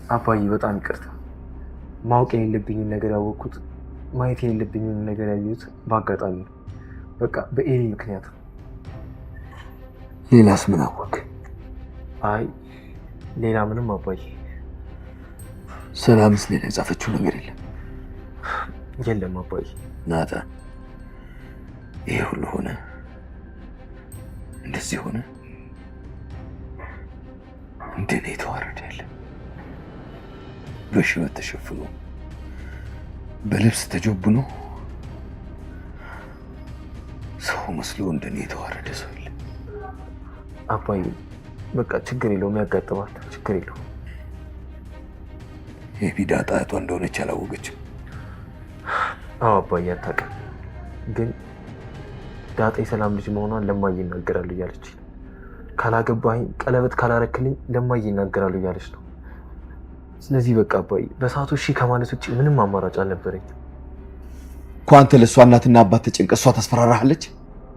አባዬ በጣም ይቅርታ። ማወቅ የሌለብኝን ነገር ያወቅኩት፣ ማየት የሌለብኝን ነገር ያየሁት በአጋጣሚ ነው። በቃ በኤሊ ምክንያት ነው። ሌላስ ምን አወቅ? አይ ሌላ ምንም አባዬ። ሰላምስ ሌላ የጻፈችው ነገር የለም? የለም አባዬ። ናታን ይሄ ሁሉ ሆነ፣ እንደዚህ ሆነ። እንደኔ የተዋረደ ያለ በሽበት ተሸፍኖ በልብስ ተጆብኖ ሰው መስሎ እንደኔ የተዋረደ ሰው የለም አባዬ። በቃ ችግር የለውም፣ ያጋጥማል፣ ችግር የለውም። የቢዳጣ እህቷ እንደሆነች አላወቀችም? አዎ አባዬ አታውቅም፣ ግን ዳጣ የሰላም ልጅ መሆኗን ለማዬ ይናገራሉ እያለች፣ ካላገባኝ ቀለበት ካላረክልኝ ለማዬ ይናገራሉ እያለች ነው። ስለዚህ በቃ አባዬ በሰዓቱ እሺ ከማለት ውጭ ምንም አማራጭ አልነበረኝ እኮ። አንተ ለእሷ እናትና አባት ተጨንቀህ እሷ ታስፈራራሃለች?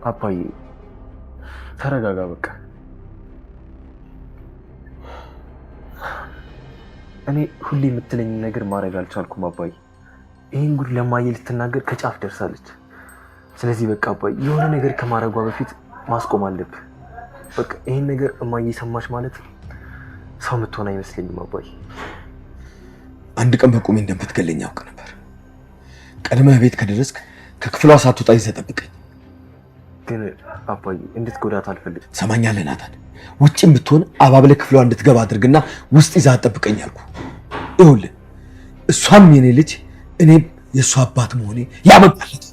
አባዬ ተረጋጋ በቃ። እኔ ሁሌ የምትለኝ ነገር ማድረግ አልቻልኩም አባዬ። ይህን ጉድ ለማዬ ልትናገር ከጫፍ ደርሳለች። ስለዚህ በቃ አባዬ የሆነ ነገር ከማድረጓ በፊት ማስቆም አለብህ። በቃ ይህን ነገር እማዬ ሰማች ማለት ሰው የምትሆን አይመስለኝም አባዬ። አንድ ቀን በቁሜ እንደምትገለኝ አውቅ ነበር። ቀድመህ ቤት ከደረስክ ከክፍሏ ሳትወጣ ይዘህ ጠብቀኝ። ግን አባዬ እንድትጎዳት አልፈልግም። ሰማኛለህ ናታን? ውጭም ብትሆን አባብለህ ክፍሏ እንድትገባ አድርግና ውስጥ ይዘህ ጠብቀኝ አልኩ። ይኸውልህ እሷም የኔ ልጅ እኔም የእሷ አባት መሆኔ ያበቃለት።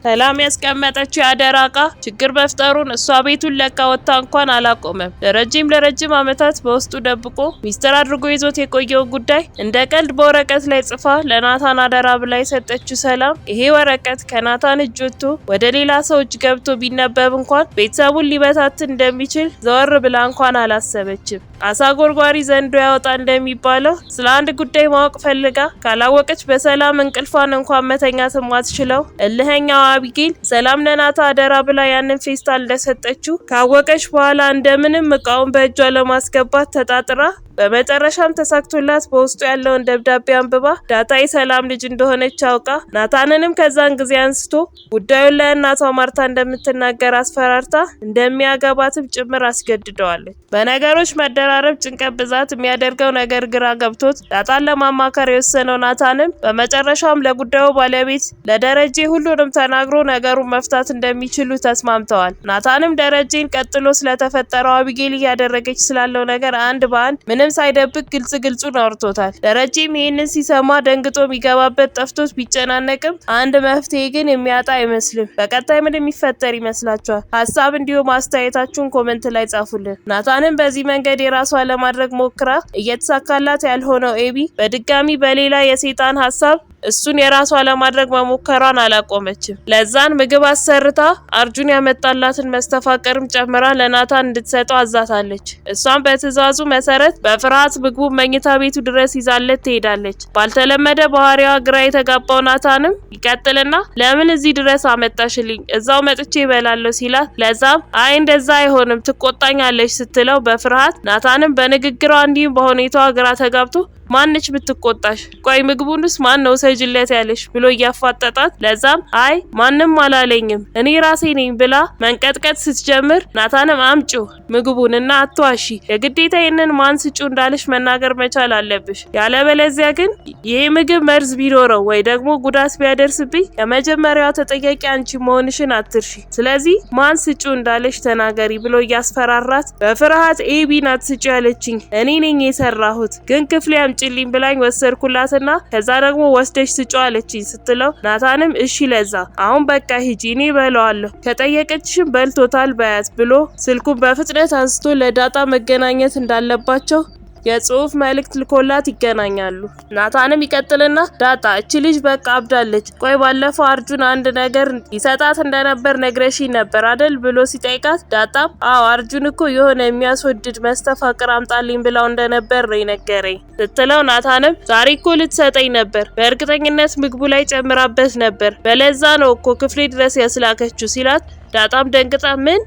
ሰላም ያስቀመጠችው የአደራ ዕቃ ችግር መፍጠሩን እሷ ቤቱን ለቃ ወጥታ እንኳን አላቆመም። ለረጅም ዓመታት በውስጡ ደብቆ ሚስጥር አድርጎ ይዞት የቆየው ጉዳይ እንደ ቀልድ በወረቀት ላይ ጽፋ ለናታን አደራ ብላ የሰጠችው ሰላም ይሄ ወረቀት ከናታን እጅ ወጥቶ ወደ ሌላ ሰው እጅ ገብቶ ቢነበብ እንኳን ቤተሰቡን ሊበታትን እንደሚችል ዘወር ብላ እንኳን አላሰበችም። አሳ ጎርጓሪ ዘንዶ ያወጣ እንደሚባለው ስለ አንድ ጉዳይ ማወቅ ፈልጋ ካላወቀች በሰላም እንቅልፏን እንኳን መተኛት የማትችለው እልኸኛዋ አቢጌል ሰላም ለናታ አደራ ብላ ያንን ፌስታል እንደሰጠችው ካወቀች በኋላ እንደምንም እቃውን በእጇ ለማስገባት ተጣጥራ በመጨረሻም ተሳክቶላት በውስጡ ያለውን ደብዳቤ አንብባ ዳጣ የሰላም ልጅ እንደሆነች አውቃ ናታንንም ከዛን ጊዜ አንስቶ ጉዳዩን ለእናቷ ማርታ እንደምትናገር አስፈራርታ እንደሚያገባትም ጭምር አስገድደዋለች። በነገሮች መደራረብ ጭንቀት ብዛት የሚያደርገው ነገር ግራ ገብቶት ዳጣን ለማማከር የወሰነው ናታንም በመጨረሻም ለጉዳዩ ባለቤት ለደረጀ ሁሉንም ተናግሮ ነገሩን መፍታት እንደሚችሉ ተስማምተዋል። ናታንም ደረጀን ቀጥሎ ስለተፈጠረው አቢጌል እያደረገች ስላለው ነገር አንድ በአንድ ምንም ሳይደብቅ ግልጹን አውርቶታል። ደረጀም ይህንን ሲሰማ ደንግጦ የሚገባበት ጠፍቶት ቢጨናነቅም አንድ መፍትሄ ግን የሚያጣ አይመስልም። በቀጣይ ምን የሚፈጠር ይመስላችኋል? ሀሳብ እንዲሁም አስተያየታችሁን ኮሜንት ላይ ጻፉልን። ናታንም በዚህ መንገድ የራሷ ለማድረግ ሞክራ እየተሳካላት ያልሆነው ኤቢ በድጋሚ በሌላ የሰይጣን ሀሳብ እሱን የራሷ ለማድረግ መሞከሯን አላቆመችም። ለዛን ምግብ አሰርታ አርጁን ያመጣላትን መስተፋቀርም ጨምራ ለናታን እንድትሰጠው አዛታለች። እሷም በትዕዛዙ መሰረት በፍርሃት ምግቡ መኝታ ቤቱ ድረስ ይዛለት ትሄዳለች። ባልተለመደ ባህሪዋ ግራ የተጋባው ናታንም ይቀጥልና ለምን እዚህ ድረስ አመጣሽልኝ? እዛው መጥቼ ይበላለሁ ሲላት ለዛም አይ እንደዛ አይሆንም ትቆጣኛለች ስትለው በፍርሃት ናታንም በንግግሯ እንዲሁም በሁኔታዋ ግራ ተጋብቶ ማንች ብትቆጣሽ? ቆይ ምግቡንስ ማን ነው ሰጅለት ያለሽ ብሎ እያፋጠጣት ለዛም አይ ማንም አላለኝም እኔ ራሴ ነኝ ብላ መንቀጥቀጥ ስትጀምር ናታንም አምጪው ምግቡንና አትዋሺ፣ የግዴታ ይሄንን ማን ስጩ እንዳለሽ መናገር መቻል አለብሽ፣ ያለበለዚያ ግን ይሄ ምግብ መርዝ ቢኖረው ወይ ደግሞ ጉዳት ቢያደርስብኝ የመጀመሪያዋ ተጠያቂ አንቺ መሆንሽን አትርሺ፣ ስለዚህ ማን ስጩ እንዳለሽ ተናገሪ ብሎ እያስፈራራት በፍርሃት ኤቢ ናት ስጩ ያለችኝ እኔ ነኝ የሰራሁት፣ ግን ክፍሌ ጭልኝ ብላኝ ወሰድኩላትና ከዛ ደግሞ ወስደሽ ስጮ አለችኝ ስትለው ናታንም እሺ ለዛ አሁን በቃ ሂጂ እኔ በለዋለሁ ከጠየቀችሽም በልቶታል በያት ብሎ ስልኩን በፍጥነት አንስቶ ለዳጣ መገናኘት እንዳለባቸው የጽሁፍ መልእክት ልኮላት ይገናኛሉ። ናታንም ይቀጥልና ዳጣ እቺ ልጅ በቃ አብዳለች። ቆይ ባለፈው አርጁን አንድ ነገር ይሰጣት እንደነበር ነግረሽኝ ነበር አይደል ብሎ ሲጠይቃት ዳጣም አዎ አርጁን እኮ የሆነ የሚያስወድድ መስተፋቅር አምጣልኝ ብላው እንደነበር ነው የነገረኝ ስትለው ናታንም ዛሬ እኮ ልትሰጠኝ ነበር፣ በእርግጠኝነት ምግቡ ላይ ጨምራበት ነበር፣ በለዛ ነው እኮ ክፍሌ ድረስ ያስላከችው ሲላት ዳጣም ደንግጣ ምን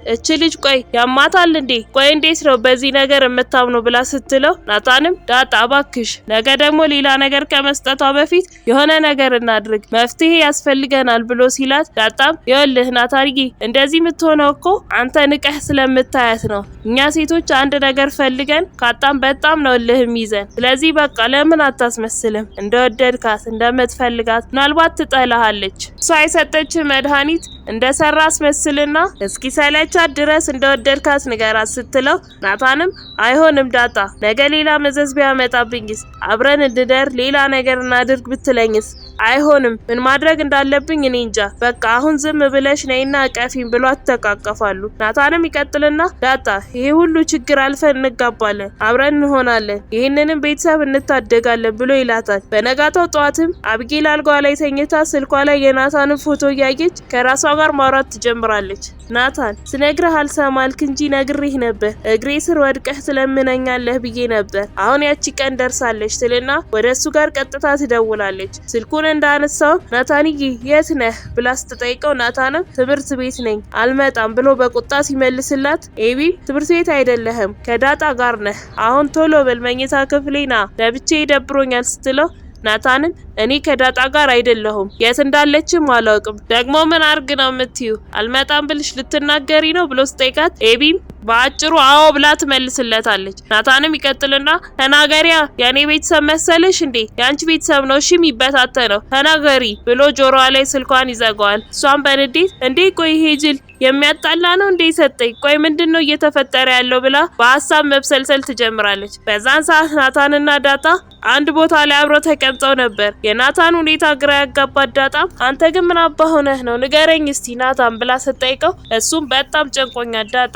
እቺ ልጅ ቆይ ያማታል እንዴ? ቆይ እንዴት ነው በዚህ ነገር የምታምነው ብላ ስትለው ናታንም ዳጣ እባክሽ ነገ ደግሞ ሌላ ነገር ከመስጠቷ በፊት የሆነ ነገር እናድርግ፣ መፍትሄ ያስፈልገናል ብሎ ሲላት ዳጣም ይኸውልህ ናታንዬ እንደዚህ የምትሆነው እኮ አንተ ንቀህ ስለምታያት ነው። እኛ ሴቶች አንድ ነገር ፈልገን ካጣም በጣም ነው እልህም ይዘን። ስለዚህ በቃ ለምን አታስመስልም? እንደወደድካት እንደምትፈልጋት ምናልባት ትጠላሃለች። እሷ የሰጠች መድኃኒት እንደሰራ አስመስልና እስኪ ሰለቻት ድረስ እንደወደድካት ንገራት ስትለው ናታንም አይሆንም ዳጣ ነገ ሌላ መዘዝ ቢያመጣብኝስ? አብረን እንድደር ሌላ ነገር እናድርግ ብትለኝስ? አይሆንም ምን ማድረግ እንዳለብኝ እኔ እንጃ። በቃ አሁን ዝም ብለሽ ነይና አቀፊኝ ብሎ ተቃቀፋሉ። ናታንም ይቀጥልና ዳጣ ይሄ ሁሉ ችግር አልፈን እንጋባለን፣ አብረን እንሆናለን፣ ይህንንም ቤተሰብ እንታደጋለን ብሎ ይላታል። በነጋታው ጠዋትም አብጌል አልጋዋ ላይ ተኝታ ስልኳ ላይ የናታንን ፎቶ እያየች ከራሷ ጋር ማውራት ትጀምራለች። ናታን ስነግርህ አልሰማልክ እንጂ ነግሬህ ነበር፣ እግሬ ስር ወድቀህ ትለምነኛለህ ብዬ ነበር። አሁን ያቺ ቀን ደርሳለች ትልና ወደ እሱ ጋር ቀጥታ ትደውላለች። ስልኩን እንዳነሳው ናታንዬ የት ነህ ብላ ስትጠይቀው ናታንም ትምህርት ቤት ነኝ አልመጣም ብሎ በቁጣ ሲመልስላት ኤቢ ትምህርት ቤት አይደለህም ከዳጣ ጋር ነህ፣ አሁን ቶሎ በል መኝታ ክፍሌ ና ለብቻዬ ደብሮኛል ስትለው ናታንም እኔ ከዳጣ ጋር አይደለሁም፣ የት እንዳለችም አላውቅም፣ ደግሞ ምን አርግ ነው የምትዩ? አልመጣም ብልሽ ልትናገሪ ነው ብሎ ስጠይቃት ኤቢም በአጭሩ አዎ ብላ ትመልስለታለች። ናታንም ይቀጥልና ተናገሪያ የኔ ቤተሰብ መሰለሽ እንዴ? ያንቺ ቤተሰብ ነው እሺ የሚበታተነው፣ ተናገሪ ብሎ ጆሮዋ ላይ ስልኳን ይዘጋዋል። እሷም በንዴት እንዴ ቆይ ይሄ ጅል የሚያጣላ ነው እንዴ ሰጠኝ? ቆይ ምንድነው እየተፈጠረ ያለው ብላ በሀሳብ መብሰልሰል ትጀምራለች። በዛን ሰዓት ናታንና ዳጣ አንድ ቦታ ላይ አብረው ተቀምጠው ነበር። የናታን ሁኔታ ግራ ያጋባት ዳጣ አንተ ግን ምን አባ ሆነህ ነው ንገረኝ እስቲ ናታን ብላ ስትጠይቀው እሱም በጣም ጨንቆኛል ዳጣ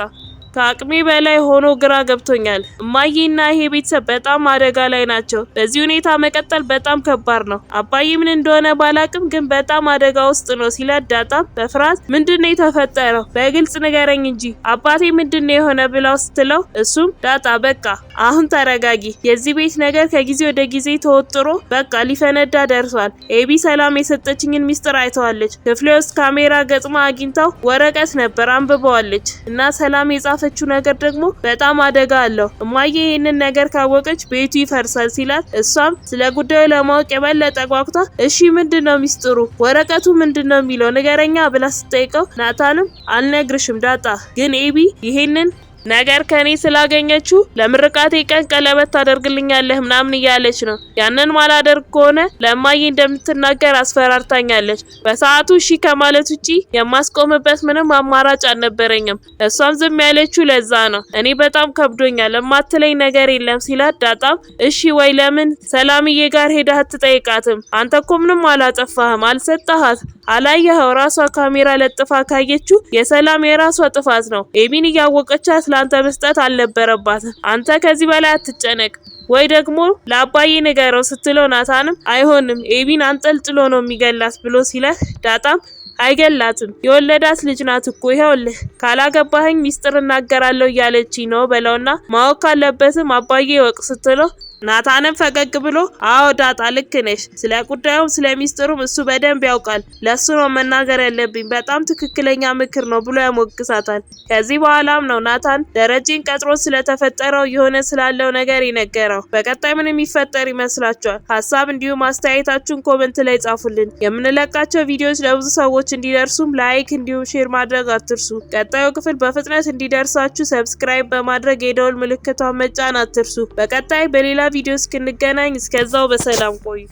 ከአቅሜ በላይ ሆኖ ግራ ገብቶኛል። እማዬና ይሄ ቤተሰብ በጣም አደጋ ላይ ናቸው። በዚህ ሁኔታ መቀጠል በጣም ከባድ ነው። አባዬ ምን እንደሆነ ባላቅም ግን በጣም አደጋ ውስጥ ነው ሲላት ዳጣም በፍርሃት ምንድነው የተፈጠረው? በግልጽ ንገረኝ እንጂ አባቴ ምንድነው የሆነ ብላው ስትለው እሱም ዳጣ በቃ አሁን ተረጋጊ። የዚህ ቤት ነገር ከጊዜ ወደ ጊዜ ተወጥሮ በቃ ሊፈነዳ ደርሷል። ኤቢ ሰላም የሰጠችኝን ሚስጥር አይተዋለች። ክፍሌ ውስጥ ካሜራ ገጥማ አግኝታው ወረቀት ነበር አንብበዋለች እና ሰላም የጻፈ ነገር ደግሞ በጣም አደጋ አለው። እማዬ ይህንን ነገር ካወቀች ቤቱ ይፈርሳል ሲላት እሷም ስለ ጉዳዩ ለማወቅ የበለጠ ጓጉታ እሺ ምንድነው ሚስጥሩ? ወረቀቱ ምንድነው የሚለው ንገረኛ ብላ ስትጠይቀው ናታንም አልነግርሽም ዳጣ ግን ኤቢ ይሄንን ነገር ከኔ ስላገኘችው ለምርቃቴ ቀን ቀለበት ታደርግልኛለህ ምናምን እያለች ነው። ያንን ማላደርግ ከሆነ ለማዬ እንደምትናገር አስፈራርታኛለች። በሰዓቱ እሺ ከማለት ውጪ የማስቆምበት ምንም አማራጭ አልነበረኝም። እሷም ዝም ያለችው ለዛ ነው። እኔ በጣም ከብዶኛል፣ የማትለኝ ነገር የለም ሲላት ዳጣም እሺ ወይ ለምን ሰላምዬ ጋር ሄደህ አትጠይቃትም? አንተ እኮ ምንም አላጠፋህም፣ አልሰጣሃት አላየኸው? ራሷ ካሜራ ለጥፋ ካየችው የሰላም የራሷ ጥፋት ነው። ኤቢን እያወቀቻት ለአንተ መስጠት አልነበረባትም። አንተ ከዚህ በላይ አትጨነቅ ወይ ደግሞ ለአባዬ ንገረው ስትለው ናታንም አይሆንም ኤቢን አንጠልጥሎ ነው የሚገላት ብሎ ሲላት ዳጣም አይገላትም የወለዳት ልጅ ናት እኮ ይኸውልህ ካላገባኸኝ ሚስጥር እናገራለሁ እያለችኝ ነው በለውና ማወቅ ካለበትም አባዬ ወቅ ስትለው ናታንም ፈገግ ብሎ አዎ ዳጣ ልክ ነሽ፣ ስለ ጉዳዩም ስለ ሚስጥሩም እሱ በደንብ ያውቃል፣ ለሱ ነው መናገር ያለብኝ፣ በጣም ትክክለኛ ምክር ነው ብሎ ያሞግሳታል። ከዚህ በኋላም ነው ናታን ደረጀን ቀጥሮ ስለተፈጠረው የሆነ ስላለው ነገር ይነገረው። በቀጣይ ምን የሚፈጠር ይመስላችኋል? ሀሳብ እንዲሁም አስተያየታችሁን ኮሜንት ላይ ጻፉልን። የምንለቃቸው ቪዲዮዎች ለብዙ ሰዎች እንዲደርሱም ላይክ እንዲሁም ሼር ማድረግ አትርሱ። ቀጣዩ ክፍል በፍጥነት እንዲደርሳችሁ ሰብስክራይብ በማድረግ የደወል ምልክቷን መጫን አትርሱ። በቀጣይ በሌላ ቪዲዮ እስክንገናኝ እስከዛው በሰላም ቆዩ።